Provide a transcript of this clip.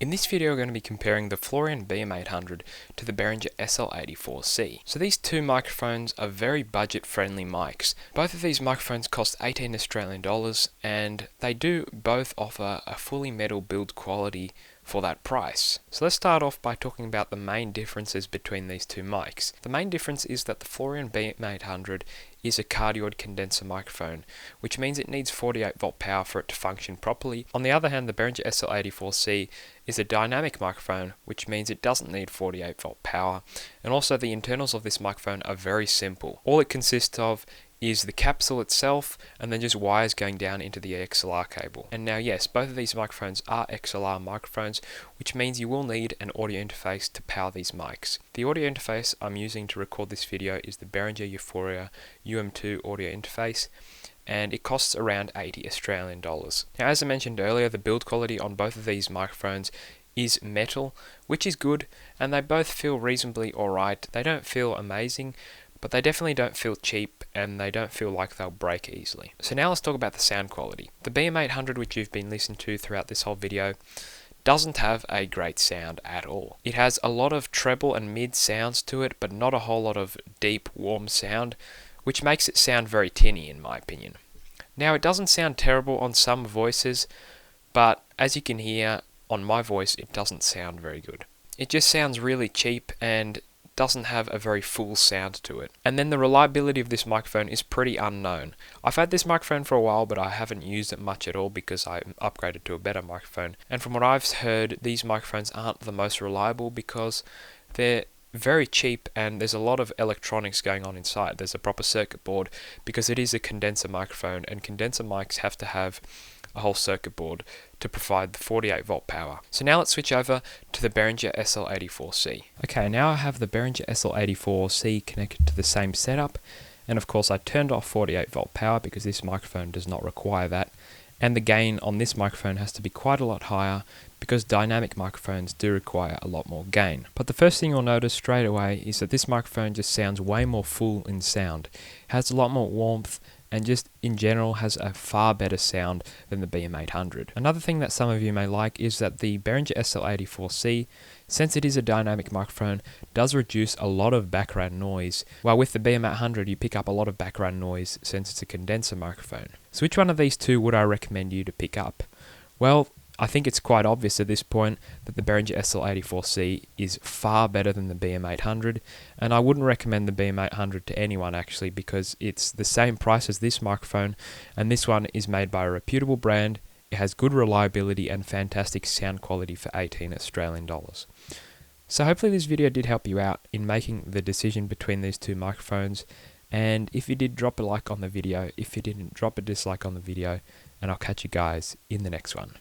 In this video we're going to be comparing the Florian BM800 to the Behringer SL84C. So these two microphones are very budget friendly mics. Both of these microphones cost 18 Australian dollars and they do both offer a fully metal build quality for that price. So let's start off by talking about the main differences between these two mics. The main difference is that the Florian BM800 is a cardioid condenser microphone, which means it needs 48 volt power for it to function properly. On the other hand, the Behringer SL84C is a dynamic microphone, which means it doesn't need 48 volt power. And also the internals of this microphone are very simple. All it consists of is the capsule itself and then just wires going down into the XLR cable. And now yes, both of these microphones are XLR microphones, which means you will need an audio interface to power these mics. The audio interface I'm using to record this video is the Behringer Uphoria UM2 audio interface, and it costs around 80 Australian dollars. Now as I mentioned earlier, the build quality on both of these microphones is metal, which is good, and they both feel reasonably alright. They don't feel amazing, but they definitely don't feel cheap and they don't feel like they'll break easily. So now let's talk about the sound quality. The BM800, which you've been listening to throughout this whole video, doesn't have a great sound at all. It has a lot of treble and mid sounds to it, but not a whole lot of deep, warm sound, which makes it sound very tinny in my opinion. Now it doesn't sound terrible on some voices, but as you can hear, on my voice it doesn't sound very good. It just sounds really cheap and doesn't have a very full sound to it. And then the reliability of this microphone is pretty unknown. I've had this microphone for a while, but I haven't used it much at all because I upgraded to a better microphone. And from what I've heard, these microphones aren't the most reliable because they're very cheap and there's a lot of electronics going on inside. There's a proper circuit board because it is a condenser microphone, and condenser mics have to have a whole circuit board to provide the 48 volt power. So now let's switch over to the Behringer SL84C. Okay, now I have the Behringer SL84C connected to the same setup, and of course I turned off 48 volt power because this microphone does not require that, and the gain on this microphone has to be quite a lot higher because dynamic microphones do require a lot more gain. But the first thing you'll notice straight away is that this microphone just sounds way more full in sound. It has a lot more warmth and just in general has a far better sound than the BM800. Another thing that some of you may like is that the Behringer SL84C, since it is a dynamic microphone, does reduce a lot of background noise, while with the BM800 you pick up a lot of background noise since it's a condenser microphone. So which one of these two would I recommend you to pick up? Well, I think it's quite obvious at this point that the Behringer SL84C is far better than the BM800, and I wouldn't recommend the BM800 to anyone actually because it's the same price as this microphone, and this one is made by a reputable brand. It has good reliability and fantastic sound quality for 18 Australian dollars. So hopefully this video did help you out in making the decision between these two microphones, and if you did, drop a like on the video. If you didn't, drop a dislike on the video, and I'll catch you guys in the next one.